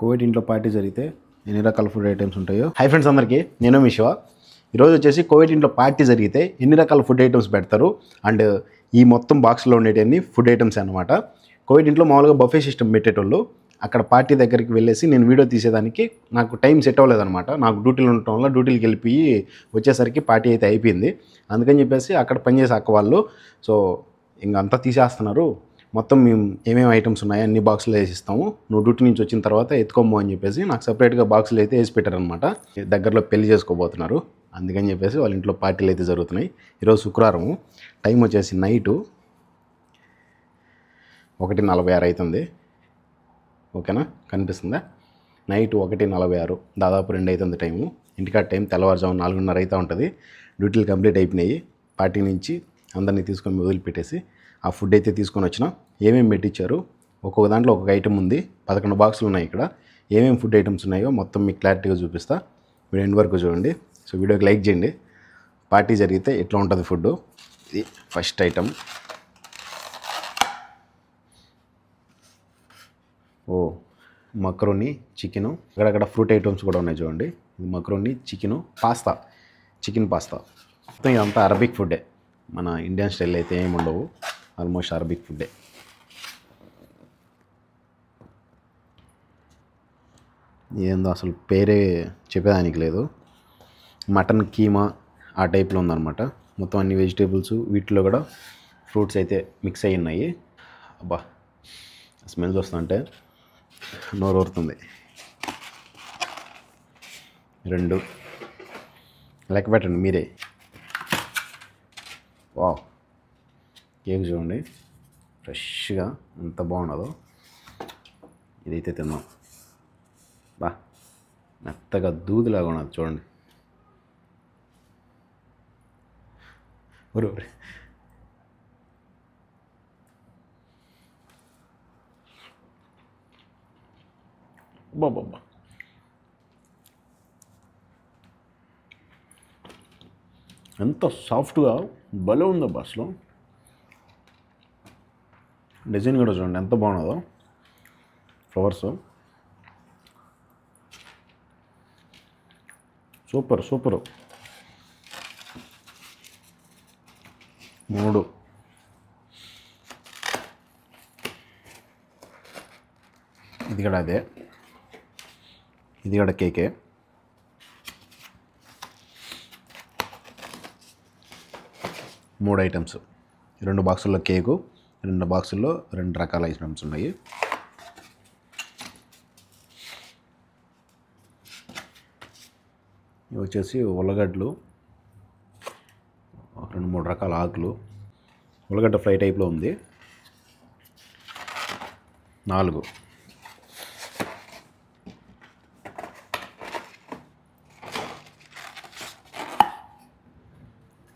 Covid ఇంట్లో party జరిగితే ఎన్ని రకాల ఫుడ్ ఐటమ్స్ ఉంటాయో. హై ఫ్రెండ్స్ అందరికీ, నేను మీ శివ. ఈరోజు వచ్చేసి కోవిడ్ ఇంట్లో పార్టీ జరిగితే ఎన్ని రకాల ఫుడ్ ఐటమ్స్ పెడతారు అండ్ ఈ మొత్తం బాక్స్లో ఉండేటివన్నీ ఫుడ్ ఐటమ్స్ అనమాట. కోవిడ్ ఇంట్లో మామూలుగా బఫే సిస్టమ్ పెట్టేటోళ్ళు. అక్కడ పార్టీ దగ్గరికి వెళ్ళేసి నేను వీడియో తీసేదానికి నాకు టైం సెట్ అవ్వలేదన్నమాట. నాకు డ్యూటీలు ఉండటం వల్ల డ్యూటీకి వెళ్ళిపోయి వచ్చేసరికి పార్టీ అయితే అయిపోయింది. అందుకని చెప్పేసి అక్కడ పనిచేసే అక్క వాళ్ళు సో ఇంక అంతా తీసేస్తున్నారు, మొత్తం మేము ఏమేమి ఐటమ్స్ ఉన్నాయో అన్ని బాక్సులు వేసి ఇస్తాము, నువ్వు డ్యూటీ నుంచి వచ్చిన తర్వాత ఎత్తుకోము అని చెప్పేసి నాకు సపరేట్గా బాక్సులు అయితే వేసి పెట్టారనమాట. దగ్గరలో పెళ్లి చేసుకోబోతున్నారు, అందుకని చెప్పేసి వాళ్ళ ఇంట్లో పార్టీలు అయితే జరుగుతున్నాయి. ఈరోజు శుక్రవారం, టైం వచ్చేసి నైటు 1:46 అవుతుంది. ఓకేనా, కనిపిస్తుందా? నైట్ 1:46, దాదాపు 2 అవుతుంది టైము. ఇంటికాడ టైం తెల్లవారుజాము 4:30 అవుతూ ఉంటుంది. డ్యూటీలు కంప్లీట్ అయిపోయినాయి. పార్టీ నుంచి అందరినీ తీసుకొని వదిలిపెట్టేసి ఆ ఫుడ్ అయితే తీసుకొని వచ్చిన. ఏమేమి పెట్టించారు, ఒక్కొక్క దాంట్లో ఒక్కొక్క ఐటమ్ ఉంది. 11 బాక్సులు ఉన్నాయి. ఇక్కడ ఏమేమి ఫుడ్ ఐటమ్స్ ఉన్నాయో మొత్తం మీకు క్లారిటీగా చూపిస్తా. మీరు ఎండ్ వరకు చూడండి. సో వీడియోకి లైక్ చేయండి. పార్టీ జరిగితే ఎట్లా ఉంటుంది ఫుడ్. ఇది ఫస్ట్ ఐటమ్. ఓ మక్రోని చికెను, అక్కడక్కడ ఫ్రూట్ ఐటమ్స్ కూడా ఉన్నాయి చూడండి. ఇది macaroni chicken, pasta, chicken pasta. మొత్తం ఇదంతా అరబిక్ ఫుడ్డే. మన ఇండియన్ స్టైల్ అయితే ఏమి ఉండవు, ఆల్మోస్ట్ అరబిక్ ఫుడ్డే. ఏందో అసలు పేరే చెప్పేదానికి లేదు. మటన్ కీమా ఆ టైప్లో ఉందన్నమాట. మొత్తం అన్ని వెజిటేబుల్స్, వీటిలో కూడా ఫ్రూట్స్ అయితే మిక్స్ అయ్యి ఉన్నాయి. అబ్బా, స్మెల్ వస్తుంటే నోరు ఊరుతుంది. 2 లెక్క పెట్టండి మీరే. వావ్, కేక్ చూడండి ఫ్రెష్గా ఎంత బాగున్నదో. ఇదైతే తిన్నాం. బా, మెత్తగా దూదిలాగా ఉన్నది చూడండి. ఒరే బాబా, ఎంత సాఫ్ట్గా భలే ఉందో బస్లో. డిజైన్ కూడా చూడండి ఎంత బాగున్నదో, ఫ్లవర్స్. Super super. 3 ఇది కూడా అదే, ఇది కూడా కేకే. మూడు ఐటమ్స్, 2 బాక్సుల్లో కేకు, 2 బాక్సుల్లో 2 రకాల ఐటమ్స్ ఉన్నాయి. ఇవి వచ్చేసి ఉల్లగడ్డలు, 2-3 రకాల ఆకులు. ఉల్లగడ్డ ఫ్రై టైప్లో ఉంది. 4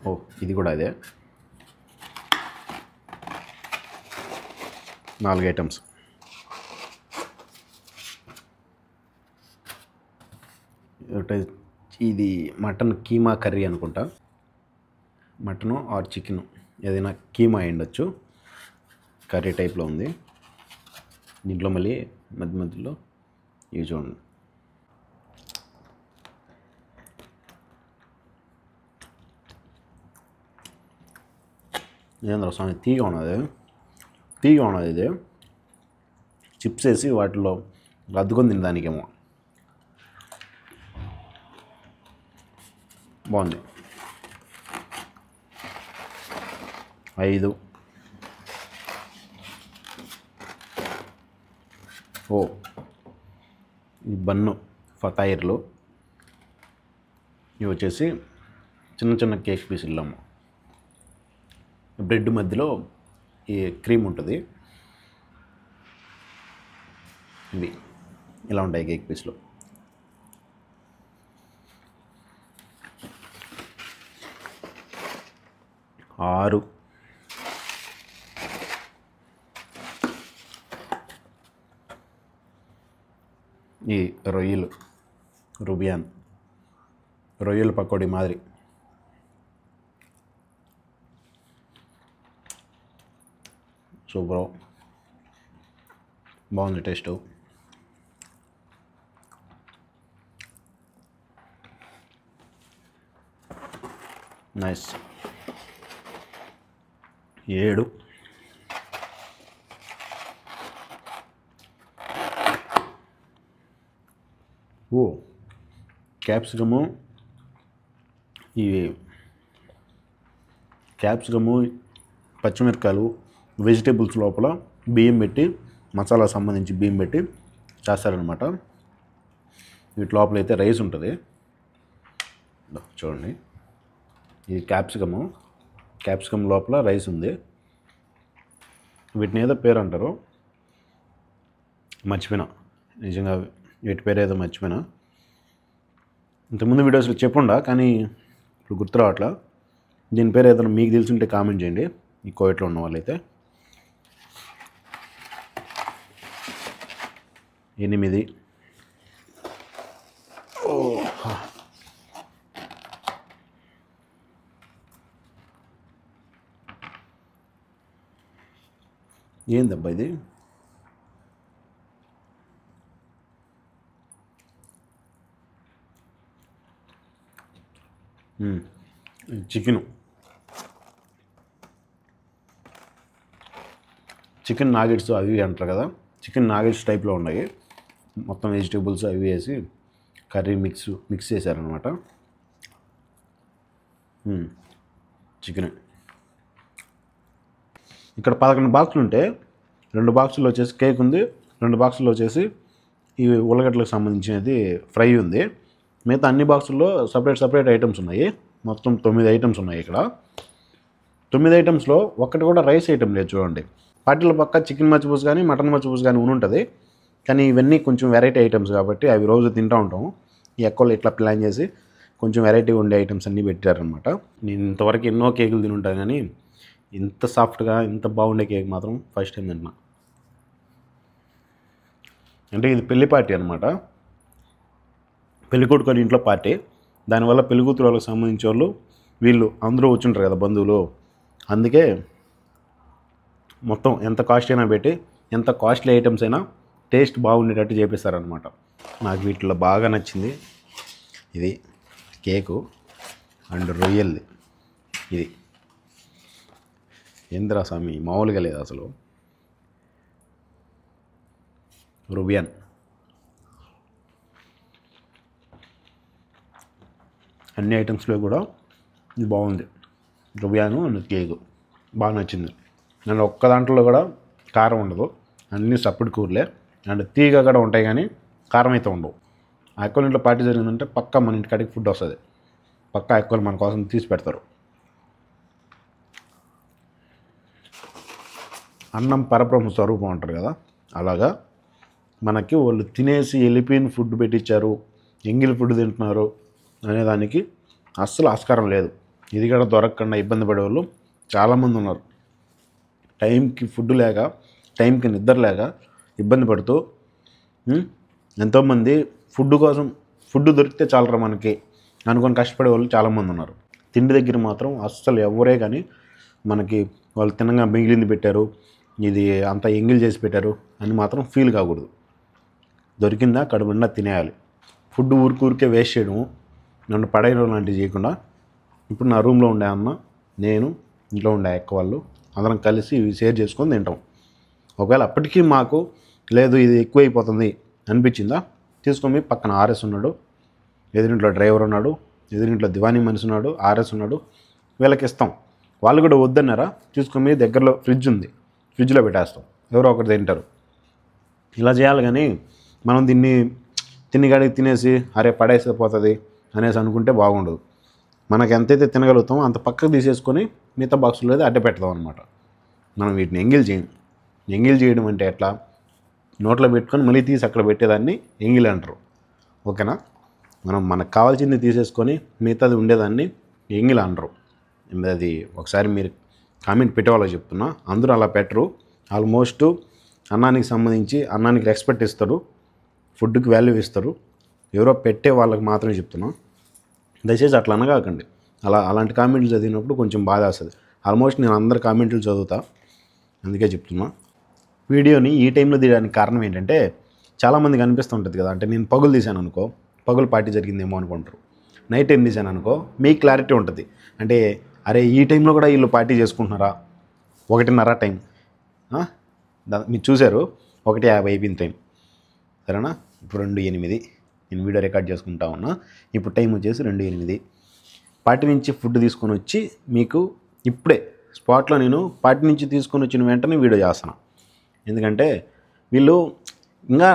ఓ ఇది కూడా అదే, 4 ఐటమ్స్. ఇది మటన్ కీమా కర్రీ అనుకుంటా. మటను ఆర్ చికెను ఏదైనా కీమా అయ్యుండొచ్చు. కర్రీ టైప్లో ఉంది. దీంట్లో మళ్ళీ మధ్య మధ్యలో ఇవి చూడండి. ఏంద్ర స్వామి, తీగ ఉన్నది ఇది. చిప్స్ వేసి వాటిలో అద్దుకొని తినడానికేమో. బాగుంది. 5 ఓ ఈ బన్ను ఫతైర్లు. ఇవి వచ్చేసి చిన్న చిన్న కేక్ పీసులు. బ్రెడ్ మధ్యలో ఈ క్రీమ్ ఉంటుంది. ఇవి ఇలా ఉంటాయి కేక్ పీస్లో. 6 ఈ రొయ్యలు, రుబియాన్ రొయ్యల పకోడీ మాదిరి. సూపర్, బాగుంది టేస్ట్. నైస్ 7. ఓ క్యాప్సికము, పచ్చిమిరకాయలు, వెజిటేబుల్స్ లోపల బియ్యం పెట్టి, మసాలా సంబంధించి బియ్యం పెట్టి చేస్తారనమాట. వీటి లోపల అయితే రైస్ ఉంటుంది. చూడండి, ఇది క్యాప్సికమ్ లోపల రైస్ ఉంది. వీటిని ఏదో పేరు అంటారు, మర్చిపోయినా. నిజంగా వీటి పేరు ఏదో మర్చిపోయినా. ఇంతకుముందు వీడియోస్లో చెప్పుండా, కానీ ఇప్పుడు గుర్తు రావట్లా. దీని పేరు ఏదైనా మీకు తెలిసి కామెంట్ చేయండి, ఈ కోవిట్లో ఉన్న వాళ్ళైతే. 8. ఏందబ్బా ఇది? చికెన్ నాగెట్స్ అవి అంటారు కదా, చికెన్ నాగెట్స్ టైప్లో ఉన్నాయి. మొత్తం వెజిటేబుల్స్ అవి వేసి కర్రీ మిక్స్ చేశారనమాట. చికెన్ ఇక్కడ 11 బాక్సులు ఉంటే 2 బాక్సుల్లో వచ్చేసి కేక్ ఉంది, 2 బాక్సుల్లో వచ్చేసి ఈ ఉల్లగడ్డలకు సంబంధించినది ఫ్రై ఉంది. మిగతా అన్ని బాక్సుల్లో సపరేట్ ఐటమ్స్ ఉన్నాయి. మొత్తం 9 ఐటమ్స్ ఉన్నాయి ఇక్కడ. 9 ఐటమ్స్లో ఒక్కటి కూడా రైస్ ఐటమ్ లేదు. చూడండి, పార్టీల పక్క చికెన్ మచ్చిపూస్ కానీ మటన్ మచ్చిపూస్ కానీ ఉంటుంది. కానీ ఇవన్నీ కొంచెం వెరైటీ ఐటమ్స్ కాబట్టి అవి రోజు తింటూ ఉంటాము. ఈ ఎక్కువలు ఇట్లా ప్లాన్ చేసి కొంచెం వెరైటీగా ఉండే ఐటమ్స్ అన్నీ పెట్టారనమాట. నేను ఇంతవరకు ఎన్నో కేకులు తినుంటాను, కానీ ఇంత సాఫ్ట్గా ఇంత బాగుండే కేక్ మాత్రం ఫస్ట్ టైం తింటున్నా. అంటే ఇది పెళ్లి పార్టీ అనమాట, పెళ్ళికొడుకు వాళ్ళ ఇంట్లో పార్టీ. దానివల్ల పెళ్ళికూతురు వాళ్ళకి సంబంధించిన వాళ్ళు వీళ్ళు అందరూ వచ్చుంటారు కదా, బంధువులు. అందుకే మొత్తం ఎంత కాస్ట్ అయినా పెట్టి, ఎంత కాస్ట్లీ ఐటమ్స్ అయినా టేస్ట్ బాగుండేటట్టు చేపిస్తారనమాట. నాకు వీటిలో బాగా నచ్చింది ఇది కేకు అండ్ రొయ్యల్ది. ఇది ఏంద్రా స్వామి, మామూలుగా లేదు అసలు. రుబియన్ అన్ని ఐటమ్స్లో కూడా ఇది బాగుంది. రుబియాను అండ్ కేకు బాగా నచ్చింది. అండ్ ఒక్క దాంట్లో కూడా కారం ఉండదు, అన్నీ సపరేట్ కూరలే. అండ్ తీగ కూడా ఉంటాయి, కానీ కారం అయితే ఉండవు. ఎక్కువ ఇంట్లో పార్టీ జరిగిందంటే పక్కా మన ఇంటికాడికి ఫుడ్ వస్తుంది, పక్కా ఎక్కువ మన కోసం తీసి పెడతారు. అన్నం పరబ్రహ్మ స్వరూపం అంటారు కదా, అలాగా మనకి వాళ్ళు తినేసి వెళ్ళిపోయిన ఫుడ్ పెట్టించారు, ఎంగిల్ ఫుడ్ తింటున్నారు అనేదానికి అస్సలు ఆస్కారం లేదు. ఇది కూడా దొరకకుండా ఇబ్బంది పడేవాళ్ళు చాలామంది ఉన్నారు. టైంకి ఫుడ్ లేక, టైంకి నిద్ర లేక ఇబ్బంది పడుతూ ఎంతోమంది ఫుడ్ కోసం, ఫుడ్ దొరికితే చాలరా మనకి అనుకొని కష్టపడే వాళ్ళు చాలామంది ఉన్నారు. తిండి దగ్గర మాత్రం అస్సలు ఎవరే కానీ మనకి వాళ్ళు తినగా మిగిలింది పెట్టారు, ఇది అంతా ఎంగిల్ చేసి పెట్టారు అని మాత్రం ఫీల్ కాకూడదు. దొరికిందా కడుపుండా తినేయాలి. ఫుడ్ ఊరికే వేస్ట్ చేయడము, నన్ను పడేయడం లాంటివి చేయకుండా, ఇప్పుడు నా రూమ్లో ఉండే అన్న, నేను, ఇంట్లో ఉండే అక్క వాళ్ళు అందరం కలిసి ఇవి షేర్ చేసుకొని తింటాం. ఒకవేళ అప్పటికీ మాకు లేదు ఇది ఎక్కువైపోతుంది అనిపించిందా, తీసుకొని పక్కన ఆర్ఎస్ ఉన్నాడు, ఎదురింట్లో డ్రైవర్ ఉన్నాడు, ఎదురింట్లో దివానీ మనిషి ఉన్నాడు, ఆర్ఎస్ ఉన్నాడు, వీళ్ళకి ఇస్తాం. వాళ్ళు కూడా వద్దన్నారా, తీసుకొని దగ్గరలో ఫ్రిడ్జ్ ఉంది, ఫ్రిడ్జ్లో పెట్టేస్తాం, ఎవరో ఒకటి తింటారు. ఇలా చేయాలి. కానీ మనం తినిగాడికి తినేసి అరే పడేసిపోతుంది అనేసి అనుకుంటే బాగుండదు. మనకు ఎంతైతే తినగలుగుతామో అంత పక్కకు తీసేసుకొని మిగతా బాక్సులో అడ్డ పెడతాం అనమాట. మనం వీటిని ఎంగిల్ చేయడం అంటే ఎట్లా, నోట్లో పెట్టుకొని మళ్ళీ తీసి అక్కడ పెట్టేదాన్ని ఎంగిల్ అంటారు. ఓకేనా, మనం మనకు కావాల్సింది తీసేసుకొని మిగతాది ఉండేదాన్ని ఎంగిల్ అంటారు. అది ఒకసారి మీరు కామెంట్ పెట్టేవాళ్ళకి చెప్తున్నా, అందరూ అలా పెట్టరు. ఆల్మోస్ట్ అన్నానికి సంబంధించి అన్నానికి రెస్పెక్ట్ ఇస్తారు, ఫుడ్కి వాల్యూ ఇస్తారు. ఎవరో పెట్టే వాళ్ళకి మాత్రమే చెప్తున్నా, దయచేసి అట్లా అనగాకండి. అలాంటి కామెంట్లు చదివినప్పుడు కొంచెం బాధ వస్తుంది. ఆల్మోస్ట్ నేను అందరు కామెంట్లు చదువుతా, అందుకే చెప్తున్నా. వీడియోని ఈ టైంలో తీయడానికి కారణం ఏంటంటే చాలామందికి అనిపిస్తూ ఉంటుంది కదా, అంటే నేను పగులు తీశాను అనుకో, పగులు పార్టీ జరిగిందేమో అనుకుంటారు. నైట్ 10 తీసాను అనుకో మీకు క్లారిటీ ఉంటుంది. అంటే అరే ఈ టైంలో కూడా వీళ్ళు పార్టీ చేసుకుంటున్నారా, 1:30 టైం మీరు చూశారు, 1:50 అయిపోయింది టైం, సరేనా. ఇప్పుడు 2:08 నేను వీడియో రికార్డ్ చేసుకుంటా ఉన్నా. ఇప్పుడు టైం వచ్చేసి 2:08. పార్టీ నుంచి ఫుడ్ తీసుకొని వచ్చి మీకు ఇప్పుడే స్పాట్లో నేను పార్టీ నుంచి తీసుకొని వచ్చిన వెంటనే వీడియో చేస్తాను. ఎందుకంటే వీళ్ళు ఇంకా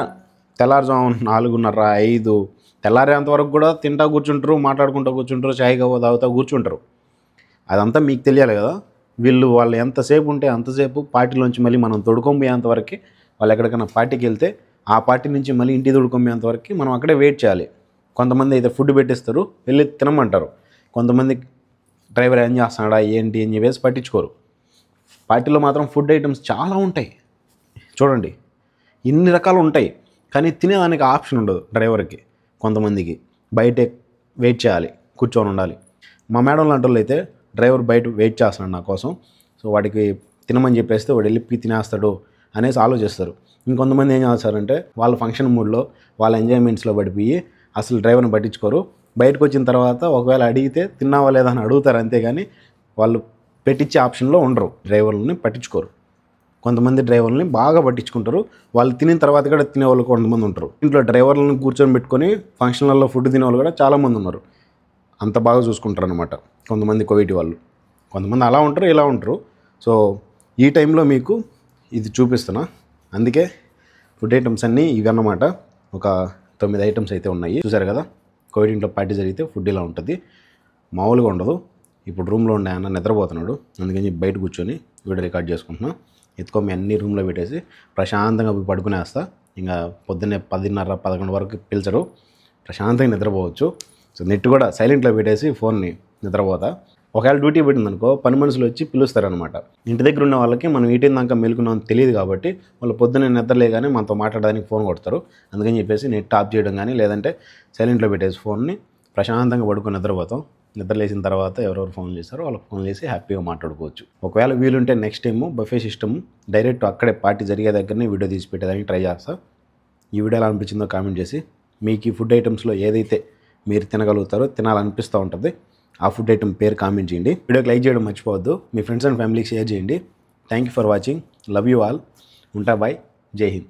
తెల్లారుజాము 4:30 5 తెల్లారేంత వరకు కూడా తింటా కూర్చుంటారు, మాట్లాడుకుంటూ కూర్చుంటారు, చాయ్ కవ్వ తాగుతూ కూర్చుంటారు. అదంతా మీకు తెలియాలి కదా. వాళ్ళు ఎంతసేపు ఉంటే అంతసేపు పార్టీలోంచి మళ్ళీ మనం తొడుకొనిపోయేంతవరకు, వాళ్ళు ఎక్కడికైనా పార్టీకి వెళ్తే ఆ పార్టీ నుంచి మళ్ళీ ఇంటికి తొడుకొనిపోయేంతవరకు మనం అక్కడే వెయిట్ చేయాలి. కొంతమంది అయితే ఫుడ్ పెట్టేస్తారు, వెళ్ళి తినమంటారు. కొంతమంది డ్రైవర్ ఏం చేస్తున్నాడా ఏంటి అని చెప్పేసి పట్టించుకోరు. పార్టీలో మాత్రం ఫుడ్ ఐటమ్స్ చాలా ఉంటాయి చూడండి, ఇన్ని రకాలు ఉంటాయి. కానీ తినేదానికి ఆప్షన్ ఉండదు డ్రైవర్కి. కొంతమందికి బయటే వెయిట్ చేయాలి, కూర్చొని ఉండాలి. మా మేడం లాంటి వాళ్ళు అయితే డ్రైవర్ బయట వెయిట్ చేస్తున్నాడు నా కోసం, సో వాడికి తినమని చెప్పేస్తే వాడు వెళ్ళి తినేస్తాడు అనేసి ఆలోచిస్తారు. ఇంకొంతమంది ఏం చేస్తారంటే వాళ్ళ ఫంక్షన్ మూడ్లో వాళ్ళ ఎంజాయ్మెంట్స్లో పడిపోయి అసలు డ్రైవర్ని పట్టించుకోరు. బయటకు వచ్చిన తర్వాత ఒకవేళ అడిగితే తిన్నావా లేదా అని అడుగుతారు, అంతేగాని వాళ్ళు పెట్టించే ఆప్షన్లో ఉండరు, డ్రైవర్లని పట్టించుకోరు. కొంతమంది డ్రైవర్లని బాగా పట్టించుకుంటారు, వాళ్ళు తినిన తర్వాత కూడా తినేవాళ్ళు కొంతమంది ఉంటారు. ఇంట్లో డ్రైవర్లను కూర్చొని పెట్టుకొని ఫంక్షన్లలో ఫుడ్ తినేవాళ్ళు కూడా చాలామంది ఉన్నారు. అంత బాగా చూసుకుంటారు అనమాట కొంతమంది కోవిడ్ వాళ్ళు. కొంతమంది అలా ఉంటారు, ఇలా ఉంటారు. సో ఈ టైంలో మీకు ఇది చూపిస్తున్నా. అందుకే ఫుడ్ ఐటమ్స్ అన్నీ ఇవి అన్నమాట. ఒక 9 ఐటమ్స్ అయితే ఉన్నాయి. చూసారు కదా, కోవిడ్ ఇంట్లో పార్టీ జరిగితే ఫుడ్ ఇలా ఉంటుంది, మామూలుగా ఉండదు. ఇప్పుడు రూమ్లో ఉండే అన్న నిద్రపోతున్నాడు, అందుకని బయట కూర్చొని వీడియో రికార్డ్ చేసుకుంటున్నా. ఎత్తుకొని అన్ని రూమ్లో పెట్టేసి ప్రశాంతంగా పడుకునేస్తా. ఇంకా పొద్దున్నే 10:30 11 వరకు పిలిచరు, ప్రశాంతంగా నిద్రపోవచ్చు. సో నెట్ కూడా సైలెంట్లో పెట్టేసి ఫోన్ని నిద్రపోతా. ఒకవేళ డ్యూటీ పెట్టిందనుకో పని మనుషులు వచ్చి పిలుస్తారనమాట. ఇంటి దగ్గర ఉన్న వాళ్ళకి మనం ఈటీన్ దాకా మేలుకున్నాం తెలియదు కాబట్టి వాళ్ళు పొద్దున్నే నిద్రలేగానే మనతో మాట్లాడడానికి ఫోన్ కొడతారు. అందుకని చెప్పేసి నెట్ ఆఫ్ చేయడం కానీ లేదంటే సైలెంట్లో పెట్టేసి ఫోన్ని ప్రశాంతంగా పడుకొని నిద్రపోతాం. నిద్రలేసిన తర్వాత ఎవరెవరు ఫోన్ చేస్తారో వాళ్ళకి ఫోన్ చేసి హ్యాపీగా మాట్లాడుకోవచ్చు. ఒకవేళ వీలుంటే next time buffet system direct అక్కడే పార్టీ జరిగే దగ్గరనే వీడియో తీసి పెట్టేదానికి ట్రై చేస్తా. ఈ వీడియో ఎలా అనిపించిందో కామెంట్ చేసి, మీకు ఈ ఫుడ్ ఐటమ్స్లో ఏదైతే మీరు తినగలుగుతారో, తినాలనిపిస్తూ ఉంటుంది, ఆ ఫుడ్ ఐటమ్ పేరు కామెంట్ చేయండి. వీడియోకి లైక్ చేయడం మర్చిపోవద్దు. మీ ఫ్రెండ్స్ అండ్ ఫ్యామిలీకి షేర్ చేయండి. Thank you for watching. Love you all. ఉంటా, బాయ్. జై హింద్.